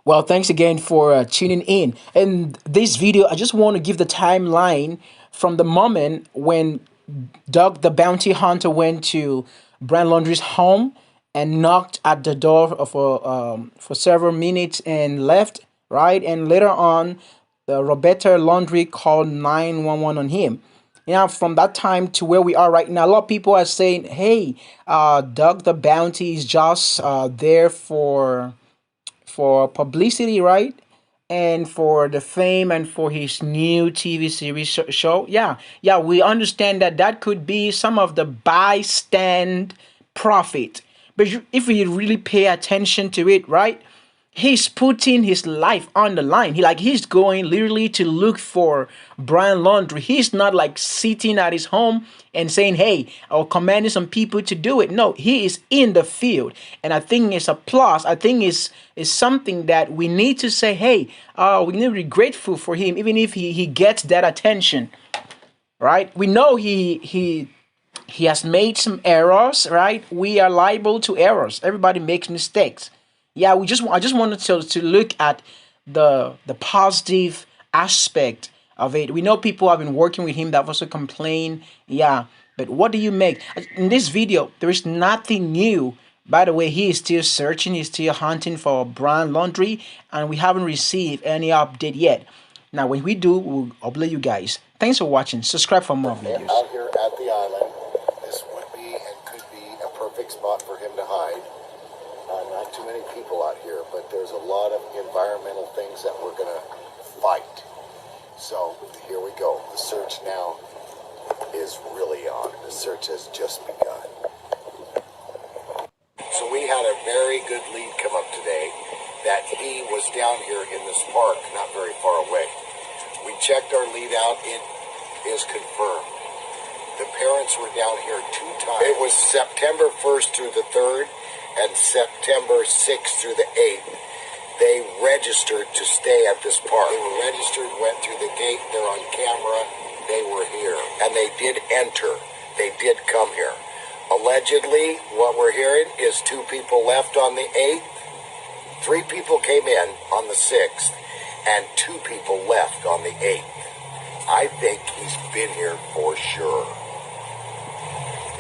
Well, thanks again for tuning in. In this video, I just want to give the timeline from the moment when Doug the bounty hunter went to Brian Laundrie's home and knocked at the door for several minutes and left, right? And later on, the Roberta Laundrie called 911 on him. From that time to where we are right now, a lot of people are saying, hey, Doug the bounty is just there for publicity, right? And for the fame and for his new TV series show. Yeah, yeah, we understand that that could be some of the bystand profit. But if we really pay attention to it, right? He's putting his life on the line. He's going literally to look for Brian Laundrie. He's not like sitting at his home and saying, "Hey," or commanding some people to do it. No, he is in the field, and I think it's a plus. I think it's something that we need to say, "Hey, we need to be grateful for him, even if he gets that attention." Right? We know he has made some errors, right? We are liable to errors. Everybody makes mistakes. Yeah, I just wanted to look at the positive aspect of it. We know people have been working with him that also complain. Yeah, but what do you make in this video? There is nothing new. By the way, he is still searching, he's still hunting for Brian Laundrie, and we haven't received any update yet. Now, when we do, we'll upload you guys. Thanks for watching. Subscribe for more videos. Out here at the island, this would be and could be a perfect spot for him to hide. Not too many people out here, but there's a lot of environmental things that we're going to fight. So here we go. The search now is really on. The search has just begun. So we had a very good lead come up today that he was down here in this park, not very far away. We checked our lead out. It is confirmed. The parents were down here 2 times. It was September 1st through the 3rd and September 6th through the 8th. They registered to stay at this park. They were registered, went through the gate, they're on camera, they were here. And they did enter. They did come here. Allegedly, what we're hearing is 2 people left on the 8th, 3 people came in on the 6th, and 2 people left on the 8th. I think he's been here for sure.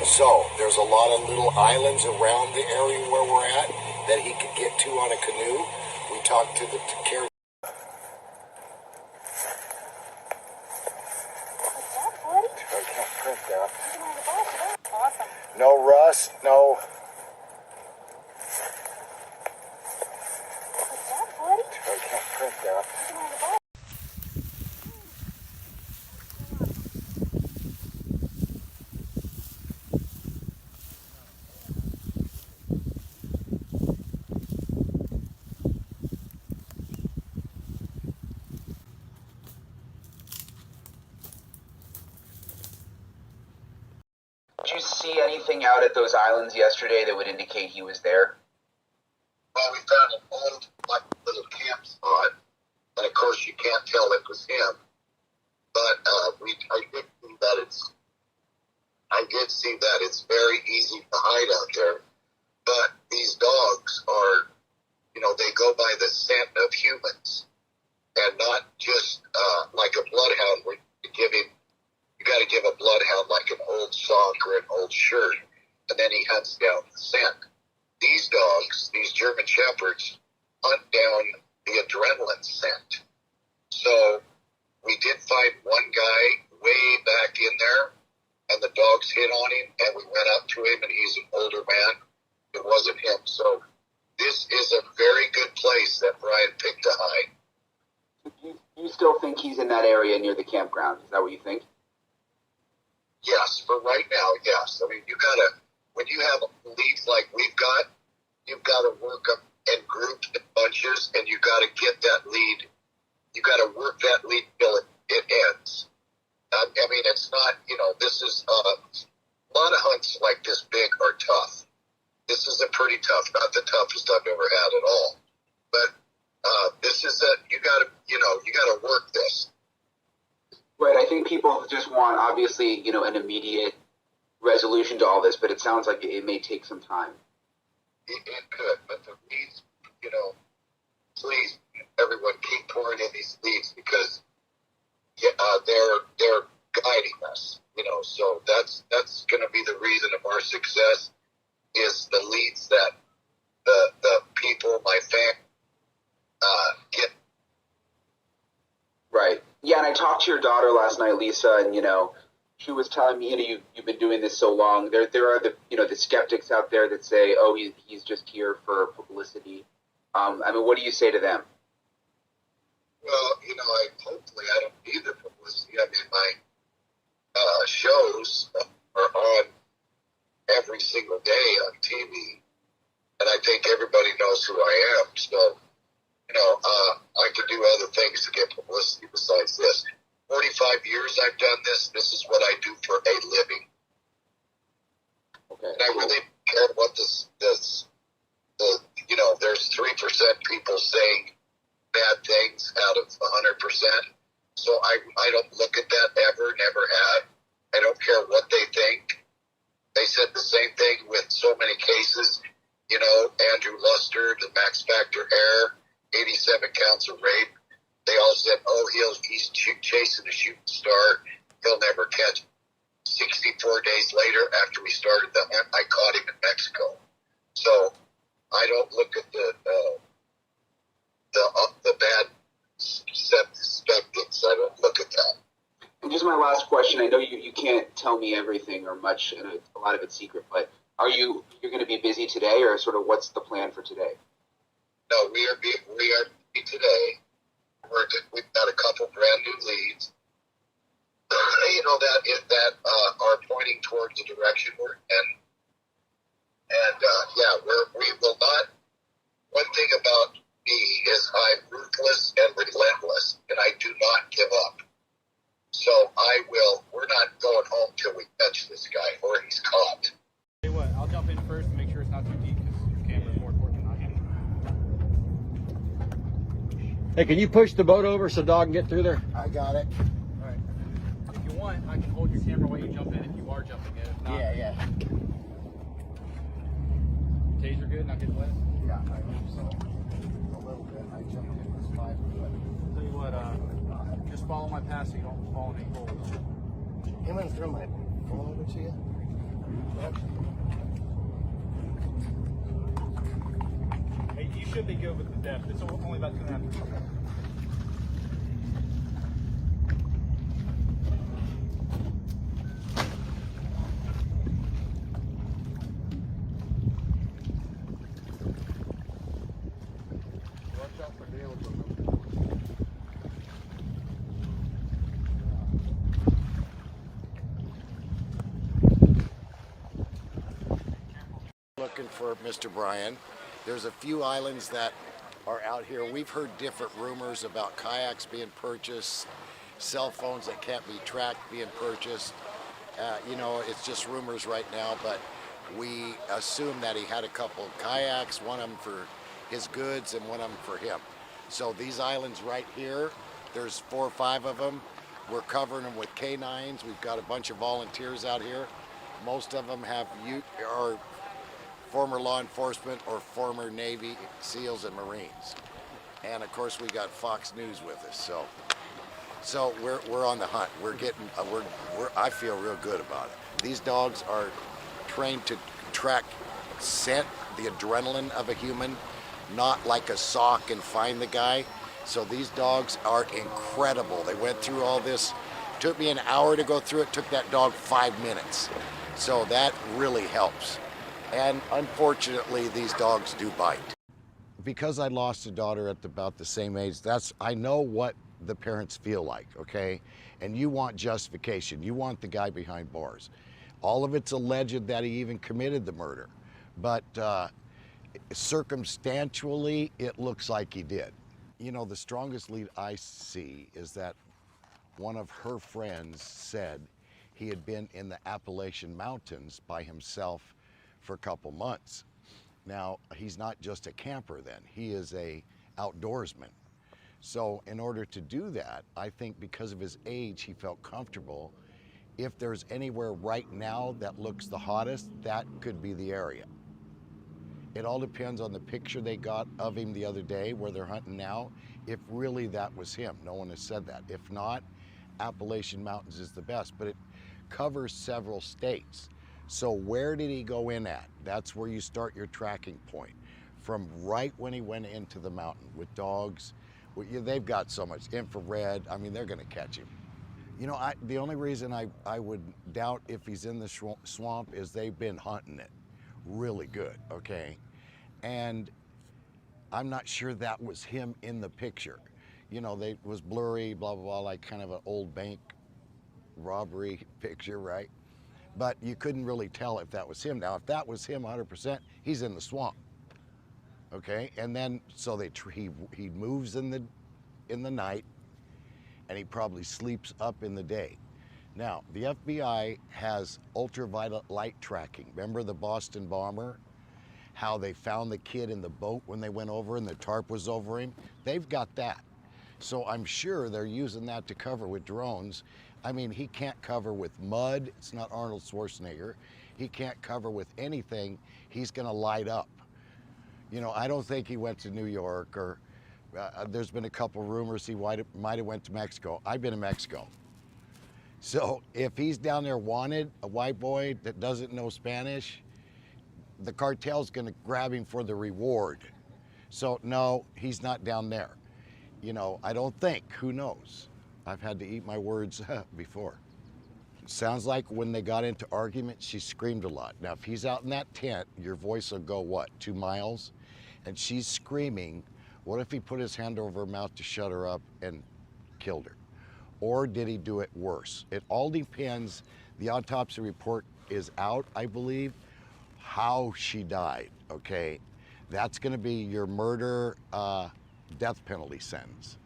So, there's a lot of little islands around the area where we're at that he could get to on a canoe. We talked to the care. No rust, no. Did you see anything out at those islands yesterday that would indicate he was there? Well, we found an old, like, little camp spot, and of course you can't tell it was him. But I did see that it's very easy to hide out there. But these dogs are, they go by the scent of humans, and not just like a bloodhound where you got to give a bloodhound like an old sock or an old shirt, and then he hunts down the scent. These dogs, these German Shepherds, hunt down the adrenaline scent. So we did find one guy way back in there, and the dogs hit on him, and we went up to him, and he's an older man. It wasn't him. So this is a very good place that Brian picked to hide. You still think he's in that area near the campground? Is that what you think? Yes, for right now, yes. I mean, when you have leads like we've got, you've got to work them in groups and bunches, and you got to get that lead. You got to work that lead till it ends. I mean, it's not, this is, a lot of hunts like this big are tough. This is a pretty tough, not the toughest I've ever had at all. But this is you got to work this. Right, I think people just want, obviously, an immediate resolution to all this, but it sounds like it may take some time. It could, but the leads, please Yeah, and I talked to your daughter last night, Lisa, and she was telling me, you've been doing this so long. There are the skeptics out there that say, oh, he's just here for publicity. I mean, what do you say to them? Well, hopefully I don't need the publicity. I mean, my shows are on every single day on TV, and I think everybody knows who I am. So, I could do other things to get publicity besides this. 45 years I've done this. This is what I do for a living. Okay. And I really care what there's 3% people saying bad things out of 100%. So I don't look at that ever, never have. I don't care what they think. They said the same thing with so many cases. Andrew Luster, the Max Factor error, 87 counts of rape. They all said, oh, he's chasing a shooting star. He'll never catch him. 64 days later, after we started the hunt, I caught him in Mexico. So I don't look at the bad skeptics. I don't look at that. And just my last question. I know you can't tell me everything or much, and a lot of it's secret, but you're going to be busy today, or sort of what's the plan for today? No, we are busy today. We've got a couple brand new leads, that are pointing towards the direction we're in. And we will not. One thing about me is I'm ruthless and relentless, and I do not give up. So we're not going home till we catch this guy or he's caught. Tell you what, I'll jump in first and make sure it's not too deep because your camera's more important than I am. Hey, can you push the boat over so dog can get through there? I got it. All right. If you want, I can hold your camera while you jump in if you are jumping in. If not, Yeah. Taser good? Not getting wet? Yeah, I hope so. A little bit. I jumped in this 5 foot. Tell you what, just follow my path so you don't fall in any holes. You want to throw my phone over to you? Hey, you should be good with the depth. It's only about 2.5 feet. Looking for Mr. Brian. There's a few islands that are out here. We've heard different rumors about kayaks being purchased, cell phones that can't be tracked being purchased. It's just rumors right now, but we assume that he had a couple of kayaks, one of them for his goods and one of them for him. So these islands right here, there's 4 or 5 of them. We're covering them with canines. We've got a bunch of volunteers out here. Most of them are former law enforcement or former Navy SEALs and Marines. And of course we got Fox News with us. So we're on the hunt. I feel real good about it. These dogs are trained to track scent, the adrenaline of a human, not like a sock and find the guy. So these dogs are incredible. They went through all this. Took me an hour to go through it. Took that dog 5 minutes. So that really helps. And unfortunately, these dogs do bite. Because I lost a daughter at about the same age, I know what the parents feel like, okay? And you want justification. You want the guy behind bars. All of it's alleged that he even committed the murder. But circumstantially, it looks like he did. The strongest lead I see is that one of her friends said he had been in the Appalachian Mountains by himself for a couple months. Now, he's not just a camper then, he is a outdoorsman. So in order to do that, I think because of his age, he felt comfortable. If there's anywhere right now that looks the hottest, that could be the area. It all depends on the picture they got of him the other day where they're hunting now, if really that was him. No one has said that. If not, Appalachian Mountains is the best, but it covers several states. So where did he go in at? That's where you start your tracking point. From right when he went into the mountain with dogs, Well, yeah, they've got so much infrared. I mean, they're going to catch him. You know, the only reason I would doubt if he's in the swamp is they've been hunting it really good, okay? And I'm not sure that was him in the picture. You know, they was blurry, blah, blah, blah, like kind of an old bank robbery picture, right? But you couldn't really tell if that was him. Now, if that was him 100%, he's in the swamp, okay? And then, so he moves in the night, and he probably sleeps up in the day. Now, the FBI has ultraviolet light tracking. Remember the Boston bomber? How they found the kid in the boat when they went over and the tarp was over him? They've got that. So I'm sure they're using that to cover with drones. I mean, he can't cover with mud. It's not Arnold Schwarzenegger. He can't cover with anything. He's gonna light up. You know, I don't think he went to New York, or there's been a couple rumors he might have went to Mexico. I've been to Mexico. So if he's down there wanted, a white boy that doesn't know Spanish, the cartel's gonna grab him for the reward. So no, he's not down there. You know, I don't think, who knows? I've had to eat my words before. Sounds like when they got into argument, she screamed a lot. Now, if he's out in that tent, your voice will go, what, 2 miles? And she's screaming. What if he put his hand over her mouth to shut her up and killed her? Or did he do it worse? It all depends. The autopsy report is out, I believe, how she died, okay? That's gonna be your murder, death penalty sentence.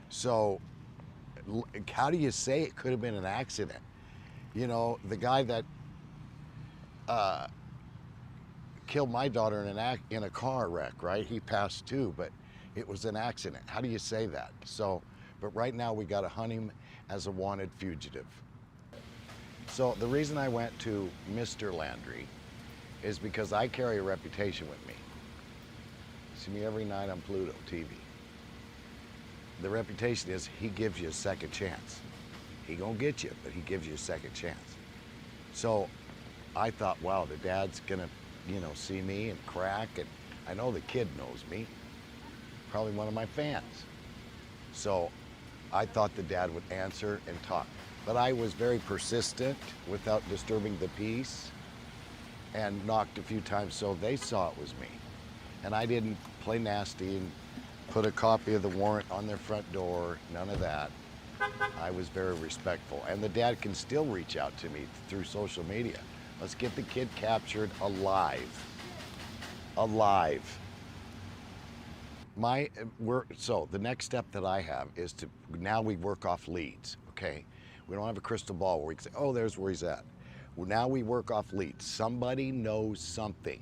So how do you say it could have been an accident? You know, the guy that killed my daughter in a car wreck, right? He passed too, but it was an accident. How do you say that? So, but right now we got to hunt him as a wanted fugitive. So the reason I went to Mr. Laundrie is because I carry a reputation with me. See me every night on Pluto TV. The reputation is he gives you a second chance. He gonna get you, but he gives you a second chance. So I thought, wow, the dad's gonna, you know, see me and crack, and I know the kid knows me, probably one of my fans. So I thought the dad would answer and talk. But I was very persistent without disturbing the peace and knocked a few times so they saw it was me. And I didn't play nasty and put a copy of the warrant on their front door, none of that. I was very respectful. And the dad can still reach out to me through social media. Let's get the kid captured alive. Alive. So the next step that I have is to, now we work off leads, okay? We don't have a crystal ball where we can say, oh, there's where he's at. Well, now we work off leads. Somebody knows something.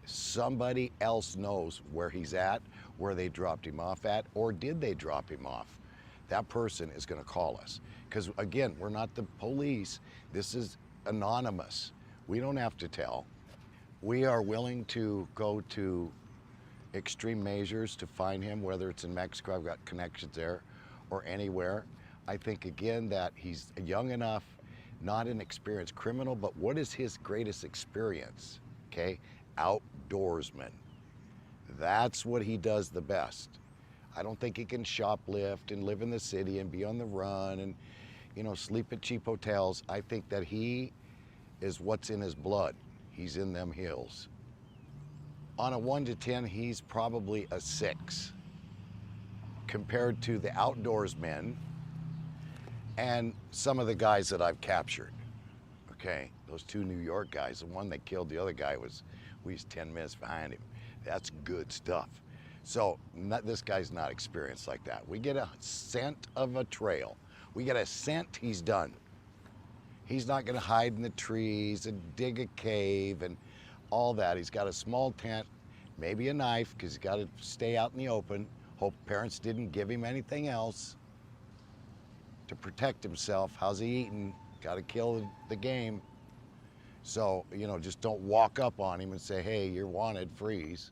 Somebody else knows where he's at, where they dropped him off at, or did they drop him off? That person is gonna call us. Because again, we're not the police. This is anonymous. We don't have to tell. We are willing to go to extreme measures to find him, whether it's in Mexico, I've got connections there, or anywhere. I think again that he's young enough, not an experienced criminal, but what is his greatest experience? Okay, outdoorsman. That's what he does the best. I don't think he can shoplift and live in the city and be on the run and, you know, sleep at cheap hotels. I think that he is what's in his blood. He's in them hills. On a 1 to 10, he's probably a 6 compared to the outdoorsmen and some of the guys that I've captured. Okay, those 2 New York guys, the one that killed the other guy we was 10 minutes behind him. That's good stuff. So this guy's not experienced like that. We get a scent of a trail. We get a scent, he's done. He's not gonna hide in the trees and dig a cave and all that. He's got a small tent, maybe a knife, because he's got to stay out in the open. Hope parents didn't give him anything else to protect himself. How's he eating? Got to kill the game. So, you know, just don't walk up on him and say, hey, you're wanted, freeze.